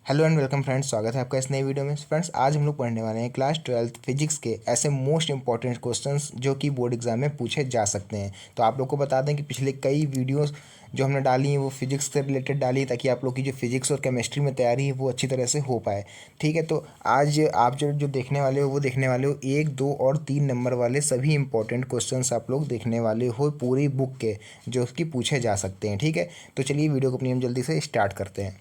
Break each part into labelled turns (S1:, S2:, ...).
S1: Hello and welcome friends, स्वागत है आपका इस नई वीडियो में। फ्रेंड्स, आज हम लोग पढ़ने वाले हैं क्लास 12th फिजिक्स के ऐसे मोस्ट इंपॉर्टेंट क्वेश्चंस जो कि बोर्ड एग्जाम में पूछे जा सकते हैं। तो आप लोग को बता दें कि पिछले कई वीडियोस जो हमने डाली हैं वो फिजिक्स से रिलेटेड डाली है, ताकि आप लोग की जो फिजिक्स और केमिस्ट्री में तैयारी है वो अच्छी तरह से हो पाए। ठीक है, तो आज आप जो जो देखने वाले हो वो देखने वाले हो 1, 2 और 3 नंबर वाले सभी इंपॉर्टेंट क्वेश्चंस आप लोग देखने वाले हो पूरी बुक के, जो कि पूछे जा सकते हैं। ठीक है, तो चलिए वीडियो को अपनी हम जल्दी से स्टार्ट करते हैं।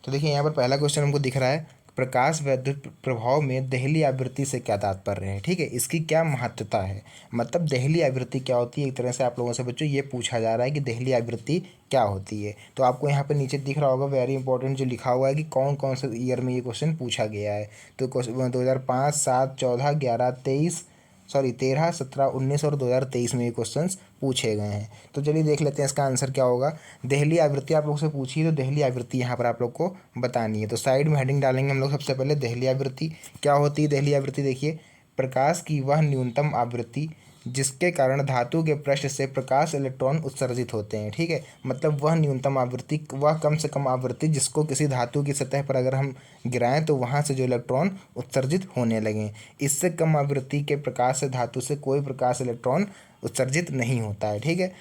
S1: तो देखिए, यहाँ पर पहला क्वेश्चन हमको दिख रहा है, प्रकाश वैद्युत प्रभाव में देहली आवृत्ति से क्या तात्पर्य है। ठीक है, इसकी क्या महत्वता है, मतलब देहली आवृत्ति क्या होती है। एक तरह से आप लोगों से बच्चों ये पूछा जा रहा है कि देहली आवृत्ति क्या होती है। तो आपको यहाँ पर नीचे दिख रहा होगा वेरी इंपॉर्टेंट जो लिखा हुआ है कि कौन कौन से ईयर में ये क्वेश्चन पूछा गया है। तो 2005, 7, 14, 11, 23, 13, 17, 19 और 2023 में ये क्वेश्चंस पूछे गए हैं। तो चलिए देख लेते हैं इसका आंसर क्या होगा। देहली आवृत्ति आप लोग से पूछी है, तो देहली आवृत्ति यहाँ पर आप लोग को बतानी है। तो साइड में हेडिंग डालेंगे हम लोग सबसे पहले, देहली आवृत्ति क्या होती है। देहली आवृत्ति देखिए, प्रकाश की वह न्यूनतम आवृत्ति जिसके कारण धातु के पृष्ठ से प्रकाश इलेक्ट्रॉन उत्सर्जित होते हैं। ठीक है, मतलब वह न्यूनतम आवृत्ति, वह कम से कम आवृत्ति जिसको किसी धातु की सतह पर अगर हम गिराएं तो वहाँ से जो इलेक्ट्रॉन उत्सर्जित होने लगें। इससे कम आवृत्ति के प्रकाश से धातु से कोई प्रकाश इलेक्ट्रॉन उत्सर्जित नहीं होता है। ठीक है,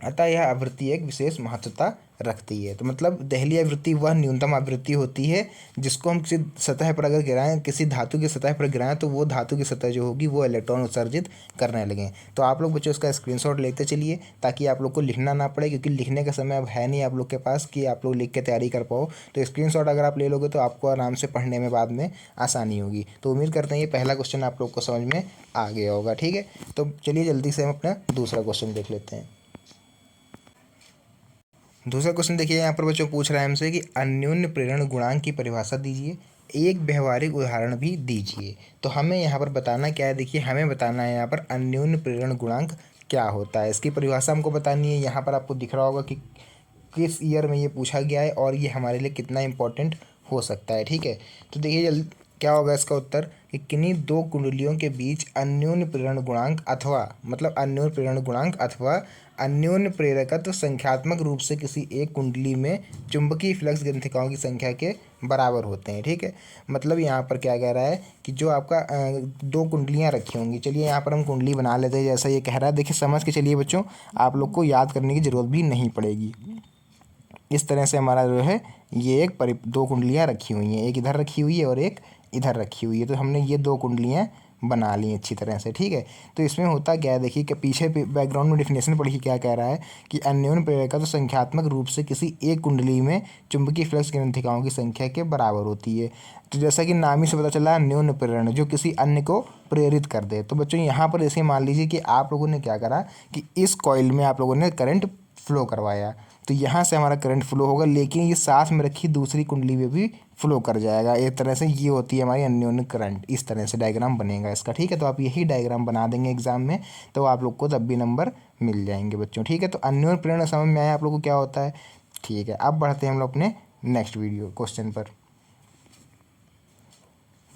S1: अतः यह आवृत्ति एक विशेष महत्वता रखती है। तो मतलब देहली आवृत्ति वह न्यूनतम आवृत्ति होती है जिसको हम किसी सतह पर अगर गिराएं, किसी धातु की सतह पर गिराएं, तो वो धातु की सतह जो होगी वो इलेक्ट्रॉन उत्सर्जित करने लगें। तो आप लोग बच्चों इसका स्क्रीनशॉट लेते चलिए, ताकि आप लोग को लिखना ना पड़े, क्योंकि लिखने का समय अब है नहीं आप लोग के पास कि आप लोग लिख के तैयारी कर पाओ। तो स्क्रीनशॉट अगर आप ले लोगे तो आपको आराम से पढ़ने में बाद में आसानी होगी। तो उम्मीद करते हैं ये पहला क्वेश्चन आप लोग को समझ में आ गया होगा। ठीक है, तो चलिए जल्दी से हम अपना दूसरा क्वेश्चन देख लेते हैं। दूसरा क्वेश्चन देखिए, यहाँ पर बच्चों पूछ रहा है हमसे कि अन्योन्य प्रेरण गुणांक की परिभाषा दीजिए, एक व्यवहारिक उदाहरण भी दीजिए। तो हमें यहाँ पर बताना क्या है, देखिए हमें बताना है यहाँ पर अन्योन्य प्रेरण गुणांक क्या होता है, इसकी परिभाषा हमको बतानी है। यहाँ पर आपको दिख रहा होगा कि किस ईयर में ये पूछा गया है और ये हमारे लिए कितना इंपॉर्टेंट हो सकता है। ठीक है, तो देखिए क्या होगा इसका उत्तर कि किन्हीं दो कुंडलियों के बीच अन्योन्य प्रेरण गुणांक अथवा मतलब अन्योन्य प्रेरण गुणांक अथवा अन्योन्य प्रेरकत्व संख्यात्मक रूप से किसी एक कुंडली में चुंबकीय फ्लक्स ग्रंथिकाओं की संख्या के बराबर होते हैं। ठीक है, मतलब यहाँ पर क्या कह रहा है कि जो आपका दो कुंडलियाँ रखी होंगी। चलिए यहाँ पर हम कुंडली बना लेते हैं जैसा ये कह रहा है। देखिए समझ के चलिए बच्चों, आप लोग को याद करने की ज़रूरत भी नहीं पड़ेगी। इस तरह से हमारा जो है ये दो कुंडलियाँ रखी हुई हैं, एक इधर रखी हुई है और एक इधर रखी हुई है। तो हमने ये दो कुंडलियाँ बना ली अच्छी तरह से। ठीक है, तो इसमें होता क्या है, देखिए कि पीछे बैकग्राउंड में डिफिनेशन पढ़िए क्या कह रहा है कि अन्योन्य प्रेरकत्व तो संख्यात्मक रूप से किसी एक कुंडली में चुंबकीय फ्लक्स ग्रंथिकाओं की संख्या के बराबर होती है। तो जैसा कि नाम ही से पता चला, अन्योन्य प्रेरण जो किसी अन्य को प्रेरित कर दे। तो बच्चों यहाँ पर ऐसे मान लीजिए कि आप लोगों ने क्या करा कि इस कॉइल में आप लोगों ने करंट फ्लो करवाया, तो यहाँ से हमारा करंट फ्लो होगा, लेकिन ये साथ में रखी दूसरी कुंडली में भी फ्लो कर जाएगा। एक तरह से ये होती है हमारी अन्योन्य करंट। इस तरह से डायग्राम बनेगा इसका। ठीक है, तो आप यही डायग्राम बना देंगे एग्जाम में, तो आप लोग को तब भी नंबर मिल जाएंगे बच्चों। ठीक है, तो अन्योन्य प्रेरण समझ में आया आप लोग को क्या होता है। ठीक है, अब बढ़ते हैं हम लोग अपने नेक्स्ट वीडियो क्वेश्चन पर।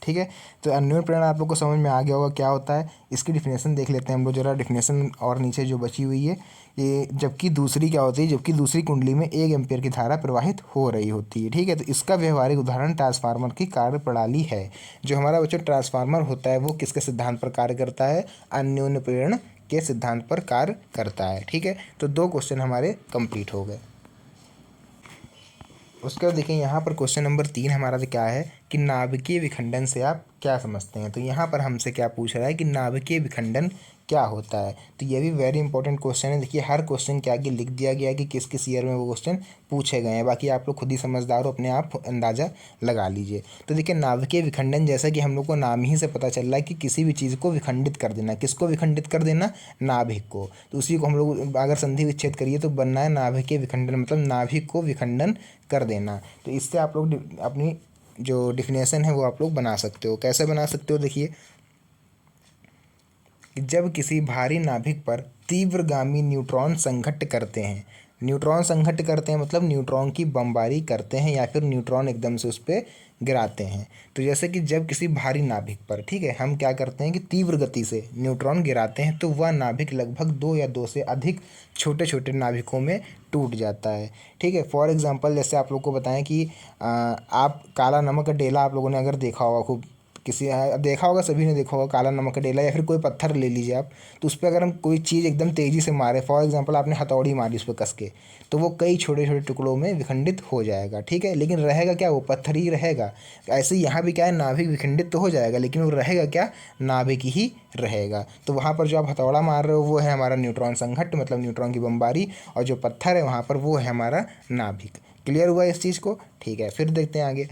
S1: ठीक है, तो अन्योन्य प्रेरण आप लोग को समझ में आ गया होगा क्या होता है। इसकी डिफिनेशन देख लेते हैं हम लोग जरा, डिफिनेशन और नीचे जो बची हुई है ये, जबकि दूसरी क्या होती है, जबकि दूसरी कुंडली में 1 एम्पीयर की धारा प्रवाहित हो रही होती है। ठीक है, तो इसका व्यवहारिक उदाहरण ट्रांसफार्मर की कार्य प्रणाली है। जो हमारा बच्चों ट्रांसफार्मर होता है वो किसके सिद्धांत पर कार्य करता है, अन्योन्य प्रेरण के सिद्धांत पर कार्य करता है। ठीक है, तो 2 क्वेश्चन हमारे कंप्लीट हो गए। उसके बाद देखिए यहाँ पर क्वेश्चन नंबर 3 हमारा क्या है कि नाभिकीय विखंडन से आप क्या समझते हैं। तो यहाँ पर हमसे क्या पूछ रहा है कि नाभिकीय विखंडन क्या होता है। तो ये भी वेरी इंपॉर्टेंट क्वेश्चन है। देखिए हर क्वेश्चन के आगे लिख दिया गया है कि किस किस ईयर में वो क्वेश्चन पूछे गए हैं। बाकी आप लोग खुद ही समझदार हो, अपने आप अंदाज़ा लगा लीजिए। तो देखिए नाभिकीय विखंडन, जैसा कि हम लोग को नाम ही से पता चल रहा है कि किसी भी चीज़ को विखंडित कर देना। किसको विखंडित कर देना, नाभिक को। तो उसी को हम लोग अगर संधि विच्छेद करिए तो बनना है नाभिकीय विखंडन, मतलब नाभिक को विखंडन कर देना। तो इससे आप लोग अपनी जो डिफिनेशन है वो आप लोग बना सकते हो। कैसे बना सकते हो, देखिए कि जब किसी भारी नाभिक पर तीव्रगामी न्यूट्रॉन संघट्ट करते हैं, न्यूट्रॉन संघट्ट करते हैं मतलब न्यूट्रॉन की बमबारी करते हैं या फिर न्यूट्रॉन एकदम से उस पर गिराते हैं। तो जैसे कि जब किसी भारी नाभिक पर, ठीक है, हम क्या करते हैं कि तीव्र गति से न्यूट्रॉन गिराते हैं, तो वह नाभिक लगभग 2 या 2 से अधिक छोटे छोटे नाभिकों में टूट जाता है। ठीक है, फॉर एग्जांपल जैसे आप लोग को बताएं कि आप काला नमक का डेला आप लोगों ने अगर देखा होगा, खूब किसी अब देखा होगा, सभी ने देखा होगा काला नमक का डेला, या फिर कोई पत्थर ले लीजिए आप, तो उस पर अगर हम कोई चीज़ एकदम तेज़ी से मारे, फॉर एग्जांपल आपने हथौड़ी मारी उस पर कस के, तो वो कई छोटे छोटे टुकड़ों में विखंडित हो जाएगा। ठीक है, लेकिन रहेगा क्या, वो पत्थर ही रहेगा। ऐसे ही यहाँ भी क्या है, नाभिक विखंडित तो हो जाएगा लेकिन वो रहेगा क्या, नाभिक ही रहेगा। तो वहाँ पर जो आप हथौड़ा मार रहे हो वो है हमारा न्यूट्रॉन संघट्ट, मतलब न्यूट्रॉन की बमबारी, और जो पत्थर है वहाँ पर वो है हमारा नाभिक। क्लियर हुआ इस चीज़ को? ठीक है, फिर देखते हैं आगे।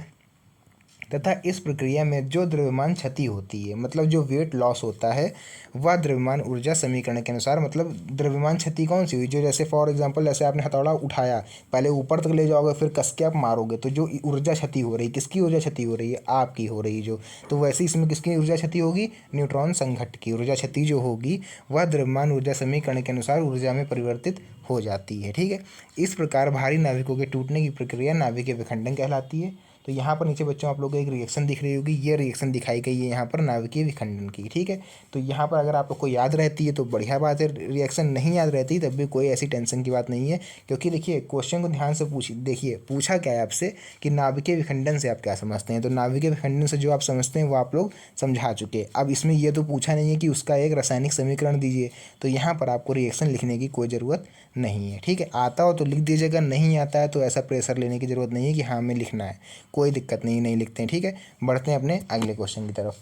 S1: तथा इस प्रक्रिया में जो द्रव्यमान क्षति होती है, मतलब जो वेट लॉस होता है, वह द्रव्यमान ऊर्जा समीकरण के अनुसार, मतलब द्रव्यमान क्षति कौन सी हुई, जो जैसे फॉर एग्जांपल जैसे आपने हथौड़ा उठाया, पहले ऊपर तक ले जाओगे फिर कस के आप मारोगे, तो जो ऊर्जा क्षति हो रही, किसकी ऊर्जा क्षति हो रही है, आपकी हो रही जो। तो वैसे ही इसमें किसकी ऊर्जा क्षति होगी, न्यूट्रॉन संघट्ट की ऊर्जा क्षति जो होगी वह द्रव्यमान ऊर्जा समीकरण के अनुसार ऊर्जा में परिवर्तित हो जाती है। ठीक है, इस प्रकार भारी नाभिकों के टूटने की प्रक्रिया नाभिकीय विखंडन कहलाती है। तो यहाँ पर नीचे बच्चों आप लोगों को एक रिएक्शन दिख रही होगी, ये रिएक्शन दिखाई गई है यहाँ पर नाभिकीय विखंडन की। ठीक है, तो यहाँ पर अगर आप लोग को याद रहती है तो बढ़िया बात है, रिएक्शन नहीं याद रहती तब भी कोई ऐसी टेंशन की बात नहीं है, क्योंकि देखिए क्वेश्चन को ध्यान से देखिए पूछा क्या है आपसे कि नाभिकीय विखंडन से आप क्या समझते हैं, तो नाभिकीय विखंडन से जो आप समझते हैं वो आप लोग समझा चुके। अब इसमें ये तो पूछा नहीं है कि उसका एक रासायनिक समीकरण दीजिए, तो यहाँ पर आपको रिएक्शन लिखने की कोई ज़रूरत नहीं है। ठीक है, आता हो तो लिख दीजिएगा, नहीं आता है तो ऐसा प्रेशर लेने की ज़रूरत नहीं है कि हाँ हमें लिखना है, कोई दिक्कत नहीं, नहीं लिखते हैं। ठीक है, बढ़ते हैं अपने अगले क्वेश्चन की तरफ।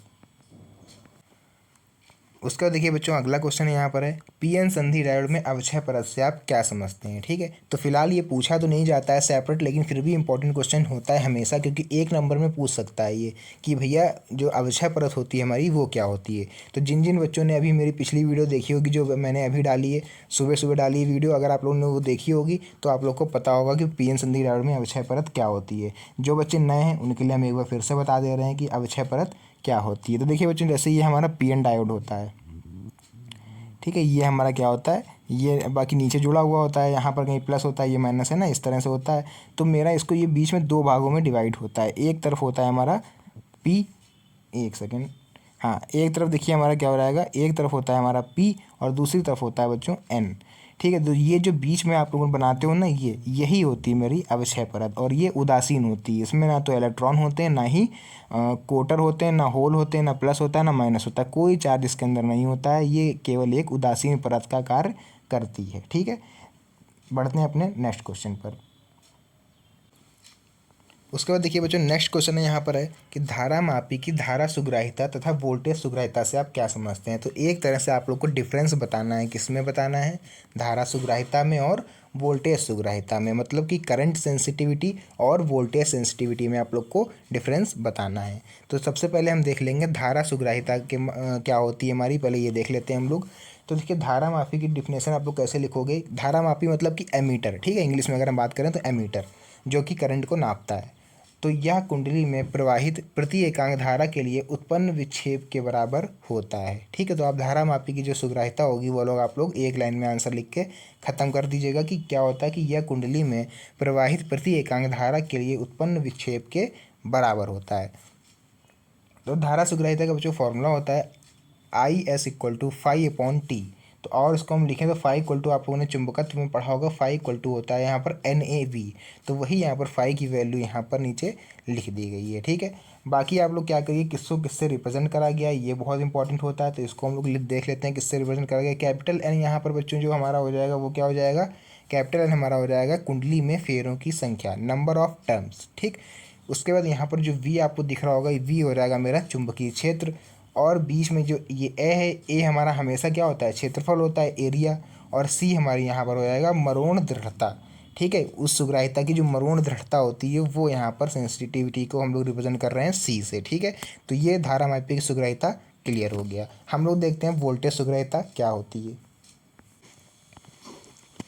S1: उसका देखिए बच्चों अगला क्वेश्चन यहाँ पर है, पीएन संधि डायोड में अवक्षय परत से आप क्या समझते हैं। ठीक है, तो फिलहाल ये पूछा तो नहीं जाता है सेपरेट, लेकिन फिर भी इंपॉर्टेंट क्वेश्चन होता है हमेशा, क्योंकि एक नंबर में पूछ सकता है ये कि भैया जो अवक्षय परत होती है हमारी वो क्या होती है। तो जिन जिन बच्चों ने अभी मेरी पिछली वीडियो देखी होगी, जो मैंने अभी डाली है, सुबह सुबह डाली है वीडियो, अगर आप लोगों ने वो देखी होगी तो आप लोग को पता होगा कि पीएन संधि डायोड में अवक्षय परत क्या होती है। जो बच्चे नए हैं उनके लिए हम एक बार फिर से बता दे रहे हैं कि अवक्षय परत क्या होती है। तो देखिए बच्चों, जैसे ये हमारा पीएन डायोड होता है, ठीक है, ये हमारा क्या होता है, ये बाकी नीचे जुड़ा हुआ होता है, यहाँ पर कहीं प्लस होता है, ये माइनस है ना, इस तरह से होता है। तो मेरा इसको ये बीच में दो भागों में डिवाइड होता है, एक तरफ होता है हमारा पी, एक सेकेंड, हाँ, एक तरफ देखिए हमारा क्या हो रहेगा, एक तरफ होता है हमारा पी और दूसरी तरफ होता है बच्चों एन। ठीक है, तो ये जो बीच में आप लोग बनाते हो ना, ये यही होती है मेरी अवक्षय परत, और ये उदासीन होती है, इसमें ना तो इलेक्ट्रॉन होते हैं, ना ही कोटर होते हैं, ना होल होते हैं, ना प्लस होता है, ना माइनस होता है, कोई चार्ज इसके अंदर नहीं होता है, ये केवल एक उदासीन परत का कार्य करती है। ठीक है, बढ़ते हैं अपने नेक्स्ट क्वेश्चन पर। उसके बाद देखिए बच्चों नेक्स्ट क्वेश्चन है यहाँ पर है कि धारा मापी की धारा सुग्राहिता तथा वोल्टेज सुग्राहिता से आप क्या समझते हैं। तो एक तरह से आप लोग को डिफरेंस बताना है, किसमें बताना है, धारा सुग्राहिता में और वोल्टेज सुग्राहिता में, मतलब कि करंट सेंसिटिविटी और वोल्टेज सेंसिटिविटी में आप लोग को डिफरेंस बताना है। तो सबसे पहले हम देख लेंगे धारा सुग्राहिता के क्या होती है हमारी, पहले ये देख लेते हैं हम लोग। तो देखिए धारा मापी की डिफिनेशन आप लोग कैसे लिखोगे, धारा मापी मतलब कि एमीटर, ठीक है, इंग्लिश में अगर हम बात करें तो एमीटर, जो कि करंट को नापता है। तो यह कुंडली में प्रवाहित प्रति एकांक धारा के लिए उत्पन्न विक्षेप के बराबर होता है। ठीक है, तो आप धारा मापी की जो सुग्राहिता होगी वो लोग आप लोग एक लाइन में आंसर लिख के ख़त्म कर दीजिएगा कि क्या होता है कि यह कुंडली में प्रवाहित प्रति एकांक धारा के लिए उत्पन्न विक्षेप के बराबर होता है। तो धारा सुग्राहिता का जो फॉर्मूला होता है I/S=φ/T। तो और इसको हम लिखें तो φ आप लोगों ने चुंबकत्व में पढ़ा होगा, φ होता है यहाँ पर NaV। तो वही यहाँ पर φ की वैल्यू यहाँ पर नीचे लिख दी गई है। ठीक है, बाकी आप लोग क्या करिए, किसको किससे रिप्रेजेंट करा गया ये बहुत इंपॉर्टेंट होता है, तो इसको हम लोग देख लेते हैं किससे रिप्रेजेंट करा गया। कैपिटल N यहाँ पर बच्चों जो हमारा हो जाएगा वो क्या हो जाएगा, कैपिटल N हमारा हो जाएगा कुंडली में फेरों की संख्या, नंबर ऑफ टर्म्स। ठीक, उसके बाद यहाँ पर जो V आपको दिख रहा होगा, V हो जाएगा मेरा चुंबकीय क्षेत्र, और बीच में जो ये ए है, ए हमारा हमेशा क्या होता है, क्षेत्रफल होता है, एरिया, और सी हमारी यहाँ पर हो जाएगा मरोड़ दृढ़ता। ठीक है, उस सुग्राहिता की जो मरोड़ दृढ़ता होती है वो यहाँ पर सेंसिटिविटी को हम लोग रिप्रेजेंट कर रहे हैं सी से। ठीक है, तो ये धारा मापी की सुग्राहिता क्लियर हो गया। हम लोग देखते हैं वोल्टेज सुग्राहिता क्या होती है।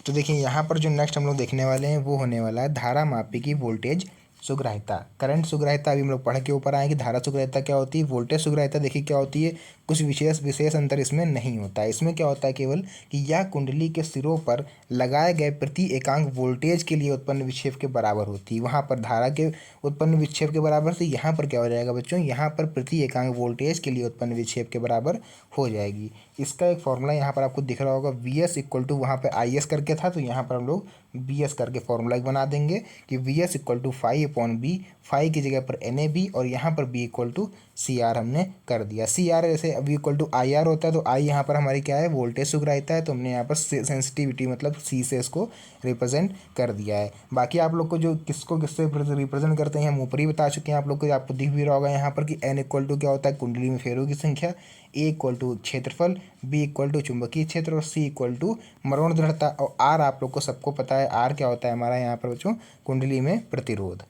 S1: तो देखिए यहाँ पर जो नेक्स्ट हम लोग देखने वाले हैं वो होने वाला है धारा मापी की वोल्टेज सुग्राह्यता। करंट सुग्राह्यता अभी हम लोग पढ़ के ऊपर आए कि धारा सुग्राह्यता क्या होती है। वोल्टेज सुग्राह्यता देखिए क्या होती है, कुछ विशेष अंतर इसमें नहीं होता है। इसमें क्या होता है केवल कि यह कुंडली के सिरों पर लगाए गए प्रति एकांक वोल्टेज के लिए उत्पन्न विक्षेप के बराबर होती है। वहाँ पर धारा के उत्पन्न विक्षेप के बराबर से यहाँ पर क्या हो जाएगा बच्चों, यहाँ पर प्रति एकांक वोल्टेज के लिए उत्पन्न विक्षेप के बराबर हो जाएगी। इसका एक फॉर्मूला यहाँ पर आपको दिख रहा होगा, वी एस इक्वल टू, वहाँ पर आई एस करके था तो यहाँ पर हम लोग बी एस करके फॉर्मूला बना देंगे कि V S equal to phi upon B, phi की जगह पर एन ए बी और यहाँ पर B equal to C R हमने कर दिया। सी आर जैसे अभी इक्वल टू आई आर होता है तो आई यहाँ पर हमारी क्या है, वोल्टेज सुग्राह्यता है, तो हमने यहाँ पर सेंसिटिविटी मतलब सी से इसको रिप्रेजेंट कर दिया है। बाकी आप लोग को जो किससे रिप्रेजेंट करते हैं हम ऊपर ही बता चुके हैं आप लोग को, आपको दिख भी रहा होगा यहाँ पर कि एन इक्वल टू क्या होता है, कुंडली में फेरों की संख्या, ए इक्वल टू क्षेत्रफल, बी इक्वल टू चुंबकीय क्षेत्र और सी इक्वल टू मरोड़ दृढ़ता, और आर आप लोग को सबको पता है आर क्या होता है हमारा यहाँ पर बच्चों, कुंडली में प्रतिरोध।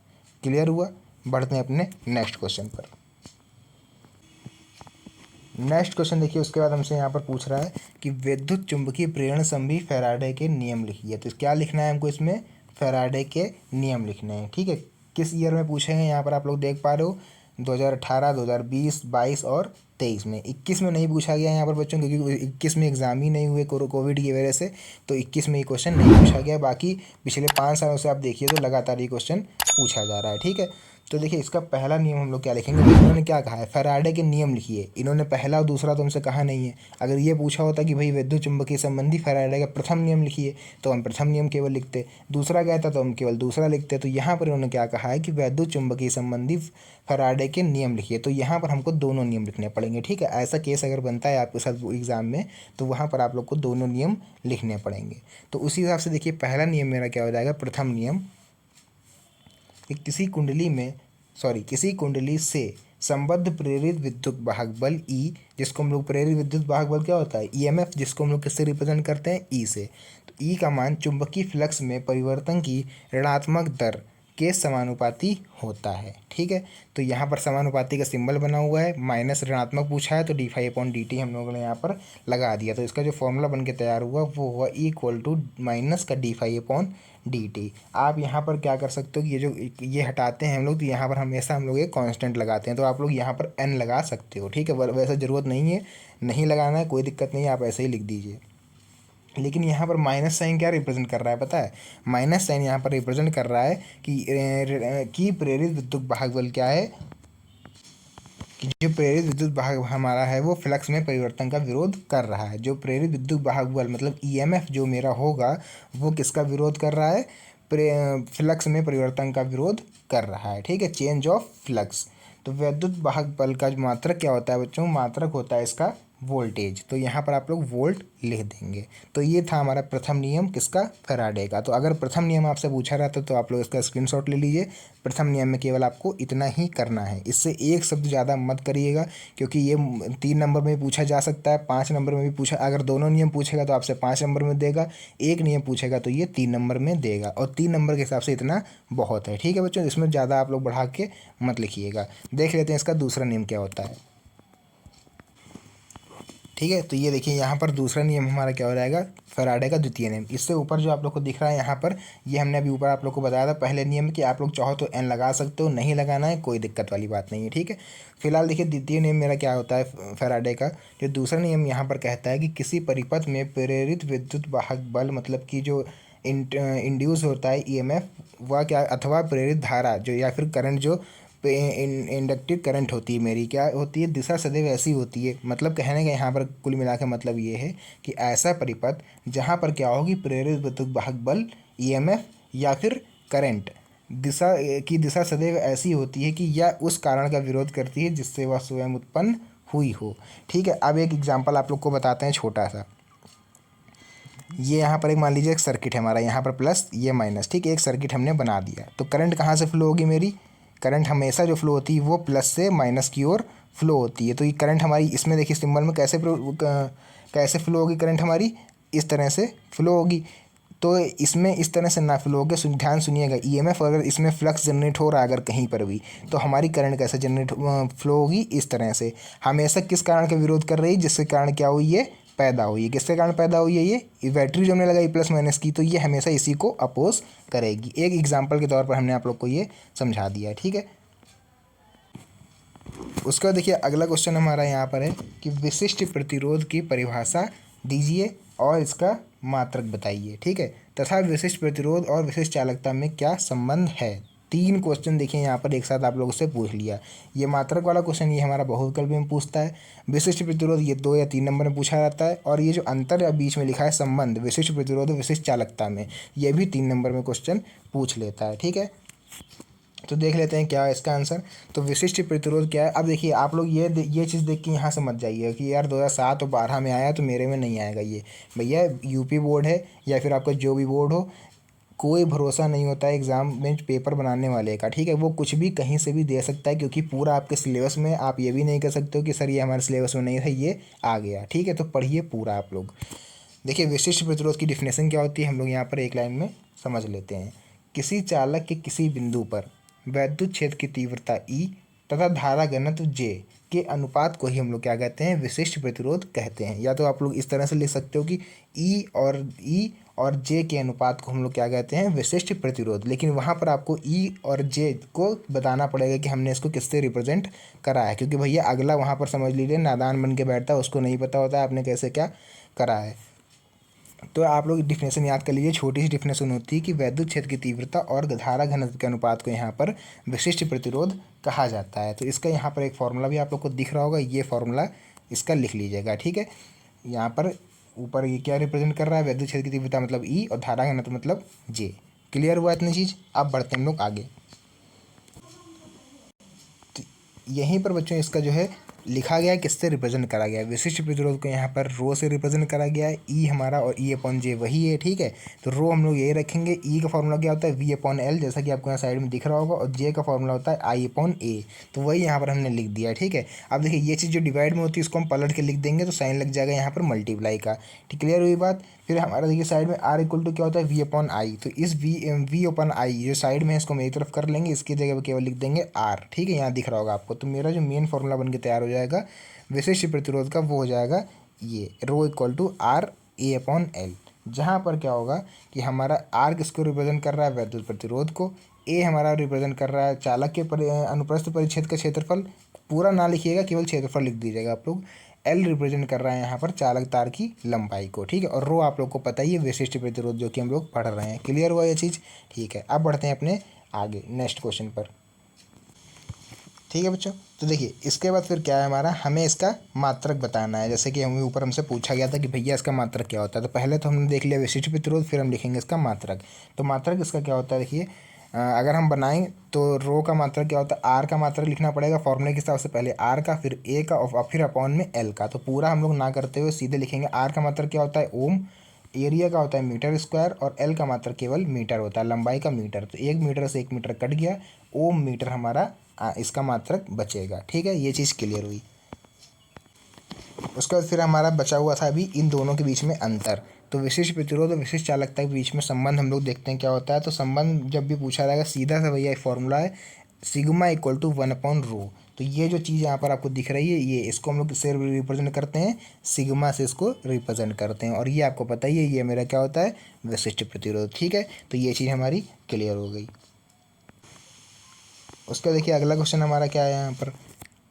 S1: क्लियर हुआ। बढ़ते हैं अपने नेक्स्ट क्वेश्चन पर। नेक्स्ट क्वेश्चन देखिए, उसके बाद हमसे यहाँ पर पूछ रहा है कि विद्युत चुंबकीय प्रेरण संबंधी फैराडे के नियम लिखिए। तो क्या लिखना है हमको इसमें, फैराडे के नियम लिखने हैं। ठीक है, किस ईयर में पूछे हैं यहाँ पर आप लोग देख पा रहे हो, 2018, 2020, 22 और 23 में। 21 में नहीं पूछा गया यहाँ पर बच्चों, क्योंकि 21 में एग्जाम ही नहीं हुए कोविड की वजह से, तो 21 में ये क्वेश्चन नहीं पूछा गया। बाकी पिछले 5 सालों से आप देखिए तो लगातार ये क्वेश्चन पूछा जा रहा है। ठीक है, तो देखिए इसका पहला नियम हम लोग क्या लिखेंगे, इन्होंने क्या कहा है, फैराडे के नियम लिखिए। इन्होंने पहला और दूसरा तो हमसे कहा नहीं है। अगर ये पूछा होता कि भाई विद्युत चुंबकीय संबंधी फैराडे का प्रथम नियम लिखिए तो हम प्रथम नियम केवल लिखते, दूसरा गया था तो हम केवल दूसरा लिखते। तो यहाँ पर इन्होंने क्या कहा है कि विद्युत चुंबकीय संबंधी फैराडे के नियम लिखिए, तो यहाँ पर हमको दोनों नियम लिखने पड़ेंगे। ठीक है, ऐसा केस अगर बनता है आपके साथ एग्जाम में तो वहाँ पर आप लोग को दोनों नियम लिखने पड़ेंगे। तो उसी हिसाब से देखिए पहला नियम मेरा क्या हो जाएगा, प्रथम नियम, कि किसी कुंडली से संबद्ध प्रेरित विद्युत वाहक बल ई, जिसको हम लोग प्रेरित विद्युत वाहक बल क्या होता है, ईएमएफ, जिसको हम लोग किससे रिप्रेजेंट करते हैं, ई से। तो ई का मान चुंबकीय फ्लक्स में परिवर्तन की ऋणात्मक दर के समानुपाती होता है। ठीक है, तो यहाँ पर समानुपाती का सिंबल बना हुआ है, माइनस ऋणात्मक पूछा है तो D phi upon D T हम लोगों ने यहाँ पर लगा दिया। तो इसका जो फॉर्मूला बन के तैयार हुआ वो हुआ ई इक्वल टू माइनस का D phi upon D T. आप यहाँ पर क्या कर सकते हो कि ये हटाते हैं हम लोग, तो यहाँ पर हमेशा हम लोग एक कांस्टेंट लगाते हैं, तो आप लोग यहाँ पर एन लगा सकते हो। ठीक है, वैसे ज़रूरत नहीं है, नहीं लगाना है, कोई दिक्कत नहीं है, आप ऐसे ही लिख दीजिए। लेकिन यहाँ पर माइनस साइन क्या रिप्रेजेंट कर रहा है पता है, माइनस साइन यहाँ पर रिप्रेजेंट कर रहा है कि प्रेरित विद्युत वाहक बल क्या है, कि जो प्रेरित विद्युत वाहक हमारा है वो फ्लक्स में परिवर्तन का विरोध कर रहा है। जो प्रेरित विद्युत वाहक बल मतलब ईएमएफ जो मेरा होगा वो किसका विरोध कर रहा है, फ्लक्स में परिवर्तन का विरोध कर रहा है। ठीक है, चेंज ऑफ फ्लक्स। तो विद्युत वाहक बल का मात्रक क्या होता है बच्चों, मात्रक होता है इसका वोल्टेज। तो यहाँ पर आप लोग वोल्ट लिख देंगे। तो ये था हमारा प्रथम नियम किसका, फैराडे का। तो अगर प्रथम नियम आपसे पूछा रहता तो आप लोग इसका स्क्रीनशॉट ले लीजिए। प्रथम नियम में केवल आपको इतना ही करना है, इससे एक शब्द ज़्यादा मत करिएगा, क्योंकि ये 3 नंबर में भी पूछा जा सकता है, 5 नंबर में भी पूछा। अगर दोनों नियम पूछेगा तो आपसे 5 नंबर में देगा, एक नियम पूछेगा तो ये 3 नंबर में देगा, और 3 नंबर के हिसाब से इतना बहुत है। ठीक है बच्चों, इसमें ज़्यादा आप लोग बढ़ा के मत लिखिएगा। देख लेते हैं इसका दूसरा नियम क्या होता है। ठीक है, तो ये देखिए यहाँ पर दूसरा नियम हमारा क्या हो जाएगा, फैराडे का द्वितीय नियम। इससे ऊपर जो आप लोग को दिख रहा है यहाँ पर, ये हमने अभी ऊपर आप लोग को बताया था पहले नियम कि आप लोग चाहो तो एन लगा सकते हो, नहीं लगाना है कोई दिक्कत वाली बात नहीं है। ठीक है, फिलहाल देखिए द्वितीय नियम मेरा क्या होता है फैराडे का। जो दूसरा नियम यहाँ पर कहता है कि किसी परिपथ में प्रेरित विद्युत वाहक बल मतलब कि जो इंड्यूस होता है ईएमएफ वह क्या, अथवा प्रेरित धारा जो या फिर करंट जो इंडक्टिव करंट होती है मेरी, क्या होती है, दिशा सदैव ऐसी होती है। मतलब कहने का यहाँ पर कुल मिला के मतलब ये है कि ऐसा परिपथ जहाँ पर क्या होगी, प्रेरित विद्युत वाहक बल ईएमएफ या फिर करंट दिशा सदैव ऐसी होती है कि यह उस कारण का विरोध करती है जिससे वह स्वयं उत्पन्न हुई हो। ठीक है, अब एक एग्जाम्पल आप लोग को बताते हैं छोटा सा। ये यहाँ पर एक मान लीजिए एक सर्किट है हमारा, यहाँ पर प्लस ये माइनस। ठीक है, एक सर्किट हमने बना दिया, तो करंट कहाँ से फ्लो होगी मेरी, करंट हमेशा जो फ्लो होती है वो प्लस से माइनस की ओर फ्लो होती है। तो ये करंट हमारी इसमें देखिए सिंबल में कैसे फ्लो होगी, करंट हमारी इस तरह से फ्लो होगी। तो इसमें इस तरह से ना फ्लो होगी, ध्यान सुनिएगा, ईएमएफ अगर इसमें फ्लक्स जनरेट हो रहा है अगर कहीं पर भी, तो हमारी करंट कैसे फ्लो होगी, इस तरह से। हमेशा किस कारण का विरोध कर रही है, जिसके कारण क्या हुई, ये पैदा हुई है। किसके कारण पैदा हुई है? ये बैटरी जो हमने लगाई प्लस माइनस की, तो ये हमेशा इसी को अपोज करेगी। एक एग्जाम्पल के तौर पर हमने आप लोग को ये समझा दिया है, ठीक है। उसका देखिए अगला क्वेश्चन हमारा यहाँ पर है कि विशिष्ट प्रतिरोध की परिभाषा दीजिए और इसका मात्रक बताइए, ठीक है। तथा विशिष्ट प्रतिरोध और विशिष्ट चालकता में क्या संबंध है। 3 क्वेश्चन देखिए यहाँ पर एक साथ आप लोगों से पूछ लिया। ये मात्रक वाला क्वेश्चन ये हमारा बहुविकल्प में पूछता है। विशिष्ट प्रतिरोध ये 2 या 3 नंबर में पूछा जाता है। और ये जो अंतर या बीच में लिखा है संबंध विशिष्ट प्रतिरोध और विशिष्ट चालकता में, ये भी 3 नंबर में क्वेश्चन पूछ लेता है, ठीक है। तो देख लेते हैं क्या है इसका आंसर। तो विशिष्ट प्रतिरोध क्या है। अब देखिए आप लोग ये चीज़ देख के यहाँ से मत जाइए कि यार 2007 और 12 में आया तो मेरे में नहीं आएगा। ये भैया यूपी बोर्ड है या फिर आपका जो भी बोर्ड हो, कोई भरोसा नहीं होता है एग्ज़ाम में पेपर बनाने वाले का, ठीक है। वो कुछ भी कहीं से भी दे सकता है, क्योंकि पूरा आपके सिलेबस में आप ये भी नहीं कर सकते हो कि सर ये हमारे सिलेबस में नहीं था, ये आ गया, ठीक है। तो पढ़िए पूरा आप लोग। देखिए विशिष्ट प्रतिरोध की डिफिनेशन क्या होती है, हम लोग यहाँ पर एक लाइन में समझ लेते हैं। किसी चालक के किसी बिंदु पर वैद्युत क्षेत्र की तीव्रता ई तथा धारा घनत्व जे के अनुपात को ही हम लोग क्या कहते हैं, विशिष्ट प्रतिरोध कहते हैं। या तो आप लोग इस तरह से लिख सकते हो कि ई और जे के अनुपात को हम लोग क्या कहते हैं, विशिष्ट प्रतिरोध। लेकिन वहाँ पर आपको ई और जे को बताना पड़ेगा कि हमने इसको किससे रिप्रेजेंट करा है, क्योंकि भैया अगला वहाँ पर समझ लीजिए नादान बन के बैठता है, उसको नहीं पता होता है आपने कैसे क्या करा है। तो आप लोग डिफिनेशन याद कर लीजिए। छोटी सी डिफिनेशन होती है कि वैद्युत क्षेत्र की तीव्रता और धारा घनत्व के अनुपात को यहाँ पर विशिष्ट प्रतिरोध कहा जाता है। तो इसका यहाँ पर एक फॉर्मूला भी आप लोग को दिख रहा होगा, ये फॉर्मूला इसका लिख लीजिएगा, ठीक है। यहाँ पर ऊपर ये क्या रिप्रेजेंट कर रहा है, वैद्युत क्षेत्र की तीव्रता मतलब ई और धारा घनत्व मतलब जे। क्लियर हुआ इतनी चीज़। अब बढ़ते हैं हम लोग आगे। तो यहीं पर बच्चों इसका जो है लिखा गया है, किससे रिप्रेजेंट करा गया है। विशिष्ट प्रतिरोध को यहाँ पर रो से रिप्रेजेंट करा गया है। ई हमारा और ई अपॉन जे वही है, ठीक है। तो रो हम लोग यही रखेंगे। ई का फॉर्मूला क्या होता है, वी अपॉन एल, जैसा कि आपको यहाँ साइड में दिख रहा होगा। और जे का फॉर्मूला होता है आई अपॉन ए, तो वही यहाँ पर हमने लिख दिया है, ठीक है। अब देखिए ये चीज़ जो डिवाइड में होती है इसको हम पलट के लिख देंगे, तो साइन लग जाएगा यहाँ पर मल्टीप्लाई का, ठीक। क्लियर हुई बात। फिर हमारा देखिए साइड में आर इक्वल टू क्या होता है, वी अपॉन आई। तो इस वी अपॉन आई जो साइड में है इसको मेरी तरफ कर लेंगे, इसकी जगह पर केवल लिख देंगे आर, ठीक है। यहाँ दिख रहा होगा आपको। तो मेरा जो मेन फॉर्मूला बन के तैयार हो जाएगा विशिष्ट प्रतिरोध का, वो हो जाएगा ये rho equal to R A upon L. जहाँ पर क्या होगा कि हमारा आर किसको रिप्रेजेंट कर रहा है, वैद्युत प्रतिरोध को। ए हमारा रिप्रेजेंट कर रहा है चालक के अनुप्रस्थ परिच्छेद का क्षेत्रफल। पूरा ना लिखिएगा, केवल क्षेत्रफल लिख दीजिएगा आप लोग। एल रिप्रेजेंट कर रहा है यहाँ पर चालक तार की लंबाई को, ठीक है। और रो आप लोग को पता ही है विशिष्ट प्रतिरोध, जो कि हम लोग पढ़ रहे हैं। क्लियर हुआ ये चीज़, ठीक है। अब बढ़ते हैं अपने आगे नेक्स्ट क्वेश्चन पर, ठीक है बच्चों। तो देखिए इसके बाद फिर क्या है हमारा, हमें इसका मात्रक बताना है। जैसे कि हमें ऊपर हमसे पूछा गया था कि भैया इसका मात्रक क्या होता है। तो पहले तो हमने देख लिया विशिष्ट प्रतिरोध, फिर हम लिखेंगे इसका मात्रक। तो मात्रक इसका क्या होता है, देखिए अगर हम बनाएं तो रो का मात्रक क्या होता है, आर का मात्रक लिखना पड़ेगा फॉर्मूले के हिसाब से। पहले आर का, फिर ए का और फिर अपॉन में एल का। तो पूरा हम लोग ना करते हुए सीधे लिखेंगे। आर का मात्रक क्या होता है, ओम। एरिया का होता है मीटर स्क्वायर। और एल का मात्रक केवल मीटर होता है, लंबाई का मीटर। तो 1 मीटर से 1 मीटर कट गया, ओम मीटर हमारा इसका मात्रक बचेगा, ठीक है। ये चीज़ क्लियर हुई। उसके बाद फिर हमारा बचा हुआ था अभी इन दोनों के बीच में अंतर। तो विशिष्ट प्रतिरोध और विशिष्ट चालकता के बीच में संबंध हम लोग देखते हैं क्या होता है। तो संबंध जब भी पूछा जाएगा सीधा सा भैया एक फॉर्मूला है, sigma equal to 1 upon rho. तो ये जो चीज़ यहाँ पर आपको दिख रही है, ये इसको हम लोग किससे रिप्रेजेंट करते हैं, सिग्मा से इसको रिप्रेजेंट करते हैं। और ये आपको पता ही है, ये मेरा क्या होता है, विशिष्ट प्रतिरोध, ठीक है। तो ये चीज़ हमारी क्लियर हो गई। उसका देखिए अगला क्वेश्चन हमारा क्या है यहाँ पर,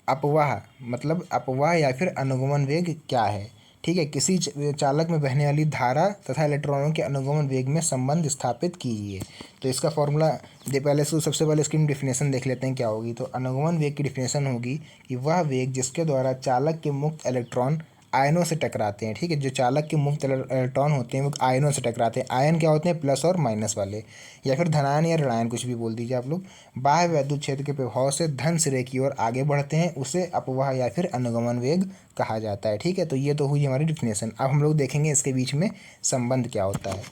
S1: अपवाह मतलब अपवाह या फिर अनुगमन वेग क्या है, ठीक है। किसी चालक में बहने वाली धारा तथा इलेक्ट्रॉनों के अनुगमन वेग में संबंध स्थापित कीजिए। तो इसका फॉर्मूला पहले से सबसे पहले इसकी डिफिनेशन देख लेते हैं क्या होगी। तो अनुगमन वेग की डिफिनेशन होगी कि वह वेग जिसके द्वारा चालक के मुक्त इलेक्ट्रॉन आयनों से टकराते हैं, ठीक है। जो चालक के मुक्त इलेक्ट्रॉन होते हैं वो आयनों से टकराते हैं। आयन क्या होते हैं, प्लस और माइनस वाले, या फिर धनायन या ऋणायन, कुछ भी बोल दीजिए आप लोग। बाह्य वैद्युत क्षेत्र के प्रभाव से धन सिरे की ओर आगे बढ़ते हैं, उसे अपवाह या फिर अनुगमन वेग कहा जाता है, ठीक है। तो ये तो हुई हमारी डिफिनेशन। अब हम लोग देखेंगे इसके बीच में संबंध क्या होता है।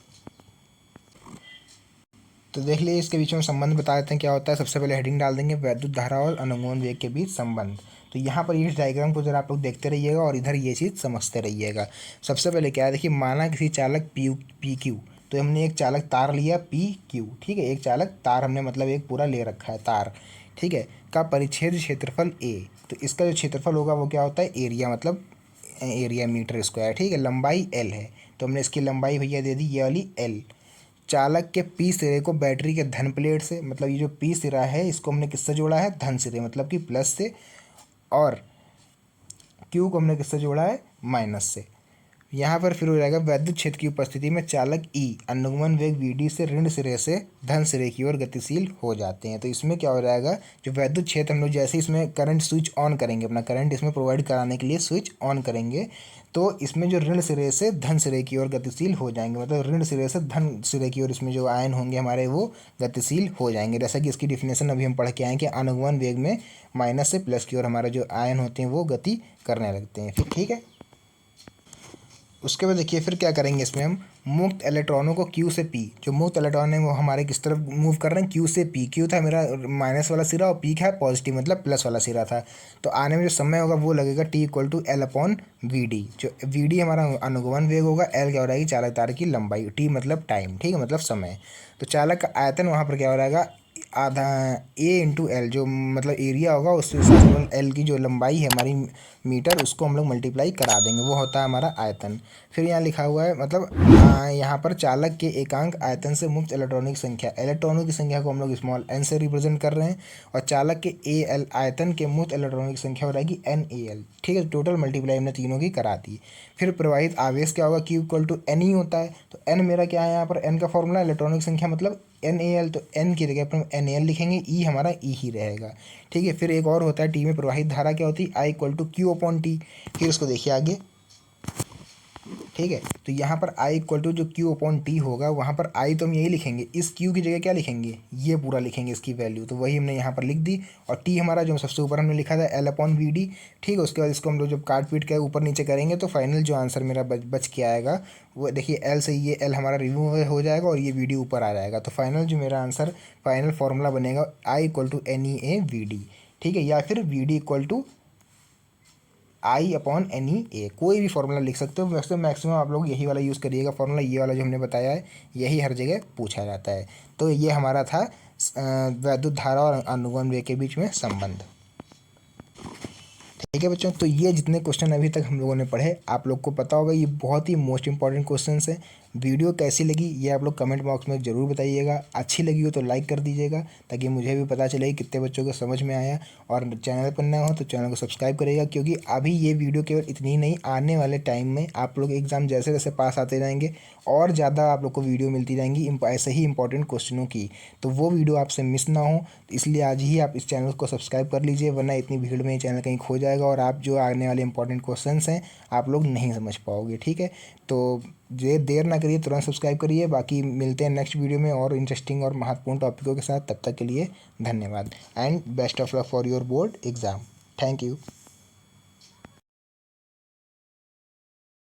S1: तो देख लीजिए इसके बीच में संबंध बता देते हैं क्या होता है। सबसे पहले हेडिंग डाल देंगे, वैद्युत धारा और अनुगमन वेग के बीच संबंध। तो यहाँ पर इस डायग्राम को जरा आप लोग देखते रहिएगा और इधर ये चीज़ समझते रहिएगा। सबसे पहले क्या है, देखिए माना किसी चालक पी क्यू। तो हमने एक चालक तार लिया पी क्यू, ठीक है। एक चालक तार हमने मतलब एक पूरा ले रखा है तार, ठीक है, का परिच्छेद क्षेत्रफल ए। तो इसका जो क्षेत्रफल होगा वो क्या होता है, एरिया, मतलब एरिया मीटर स्क्वायर, ठीक है। लंबाई L है तो हमने इसकी लंबाई भैया दे दी ये वाली L। चालक के P सिरे को बैटरी के धन प्लेट से, मतलब ये जो P सिरा है इसको हमने किससे जोड़ा है, धन सिरे मतलब कि प्लस से, और Q को हमने किससे जोड़ा है, माइनस से। यहाँ पर फिर हो जाएगा वैद्युत क्षेत्र की उपस्थिति में चालक E अनुगमन वेग Vd से ऋण सिरे से धन सिरे की ओर गतिशील हो जाते हैं। तो इसमें क्या हो जाएगा, जो वैद्युत क्षेत्र हम लोग जैसे इसमें करंट स्विच ऑन करेंगे, अपना करंट इसमें प्रोवाइड कराने के लिए स्विच ऑन करेंगे, तो इसमें जो ऋण सिरे से धन सिरे की ओर गतिशील हो जाएंगे, मतलब ऋण सिरे से धन सिरे की ओर इसमें जो आयन होंगे हमारे वो गतिशील हो जाएंगे। जैसा कि इसकी डिफिनेशन अभी हम पढ़ के आए कि अनुगमन वेग में माइनस से प्लस की ओर हमारे जो आयन होते हैं वो गति करने लगते हैं। फिर ठीक है, उसके बाद देखिए फिर क्या करेंगे, इसमें हम मुक्त इलेक्ट्रॉनों को Q से P, जो मुक्त इलेक्ट्रॉन है वो हमारे किस तरफ मूव कर रहे हैं, Q से P। Q था मेरा माइनस वाला सिरा और P है पॉजिटिव मतलब प्लस वाला सिरा था। तो आने में जो समय होगा वो लगेगा T=L/Vd। जो Vd हमारा अनुगमन वेग होगा, L क्या हो रहेगी, चालक तार की लंबाई, T मतलब टाइम, ठीक है, मतलब समय। तो चालक का आयतन वहाँ पर क्या हो रहेगा, आधा A/L, जो मतलब एरिया होगा उससे L की जो लंबाई है हमारी मीटर, उसको हम लोग मल्टीप्लाई करा देंगे, वो होता है हमारा आयतन। फिर यहाँ लिखा हुआ है मतलब यहाँ पर चालक के एकांक आयतन से मुक्त इलेक्ट्रॉनों की संख्या, इलेक्ट्रॉनों की संख्या को हम लोग स्मॉल n से रिप्रेजेंट कर रहे हैं, और चालक के Al आयतन के मुक्त इलेक्ट्रॉनों की संख्या हो रहेगी NaL, ठीक है। टोटल मल्टीप्लाई हमने तीनों की करा दी। फिर प्रवाहित आवेश क्या होगा, Q=Ne होता है। तो n मेरा क्या है, यहाँ पर n का फॉर्मूला इलेक्ट्रॉनों की संख्या मतलब NaL, तो n की जगह पर NaL लिखेंगे, E हमारा E ही रहेगा, ठीक है। फिर एक और होता है T में प्रवाहित धारा क्या होती है, I=Q/T। फिर उसको देखिए आगे, ठीक है। तो यहाँ पर I जो Q/T होगा, वहाँ पर I तो हम यही लिखेंगे, इस Q की जगह क्या लिखेंगे, ये पूरा लिखेंगे इसकी वैल्यू, तो वही हमने यहाँ पर लिख दी। और T हमारा जो सबसे ऊपर हमने लिखा था L/Vd, ठीक है। उसके बाद इसको हम लोग जब काट पीट के ऊपर नीचे करेंगे तो फाइनल जो आंसर मेरा बच के आएगा वो देखिए, L से ये L हमारा रिमूव हो जाएगा और ये Vd ऊपर आ जाएगा। तो फाइनल जो मेरा आंसर फाइनल फॉर्मूला बनेगा I=NeAVd, ठीक है, या फिर Vd I/NeA, कोई भी फॉर्मूला लिख सकते हो। वैसे मैक्सिमम आप लोग यही वाला यूज़ करिएगा फॉर्मूला, ये वाला जो हमने बताया है यही हर जगह पूछा जाता है। तो ये हमारा था वैद्युत धारा और अनुगमन वेग के बीच में संबंध, ठीक है बच्चों। तो ये जितने क्वेश्चन अभी तक हम लोगों ने पढ़े, आप लोग को पता होगा ये बहुत ही मोस्ट इंपॉर्टेंट क्वेश्चन है। वीडियो कैसी लगी ये आप लोग कमेंट बॉक्स में ज़रूर बताइएगा। अच्छी लगी हो तो लाइक कर दीजिएगा ताकि मुझे भी पता चले कि कितने बच्चों को समझ में आया। और चैनल पर नया हो तो चैनल को सब्सक्राइब करिएगा, क्योंकि अभी ये वीडियो केवल इतनी ही नहीं, आने वाले टाइम में आप लोग एग्ज़ाम जैसे जैसे पास आते जाएंगे और ज़्यादा आप लोग को वीडियो मिलती जाएंगी ऐसे ही इंपॉर्टेंट क्वेश्चनों की। तो वो वीडियो आपसे मिस ना हो, इसलिए आज ही आप इस चैनल को सब्सक्राइब कर लीजिए, वरना इतनी भीड़ में ये चैनल कहीं खो जाएगा और आप जो आने वाले इंपॉर्टेंट क्वेश्चंस हैं आप लोग नहीं समझ पाओगे, ठीक है। तो ये देर ना करिए, तुरंत सब्सक्राइब करिए। बाकी मिलते हैं नेक्स्ट वीडियो में और इंटरेस्टिंग और महत्वपूर्ण टॉपिकों के साथ। तब तक के लिए धन्यवाद and best of luck for your board exam. Thank you.